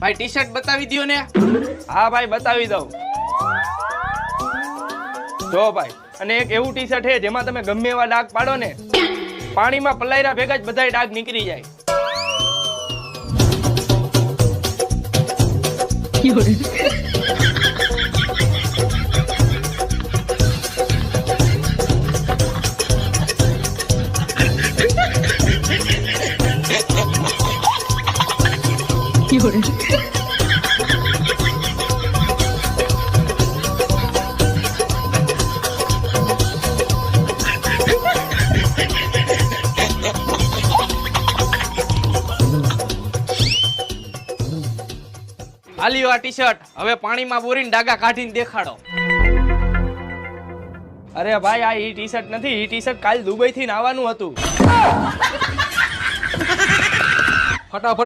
ભાઈ T shirt બતાવી દો ને। હા ભાઈ બતાવી દઉં। જો ભાઈ, અને એક એવું ટી શર્ટ છે જેમાં તમે ગમે એવા ડાઘ પાડો ને પાણીમાં પલાયરા ભેગા જ બધાય ડાઘ નીકળી જાય। આલ્યો આ ટી શર્ટ, હવે પાણીમાં બોરીને ડાઘા કાઢીને દેખાડો। અરે ભાઈ આ ઈ ટી શર્ટ નથી, ઈ ટી શર્ટ કાલ દુબઈ થી આવવાનું હતું। ફટાફટ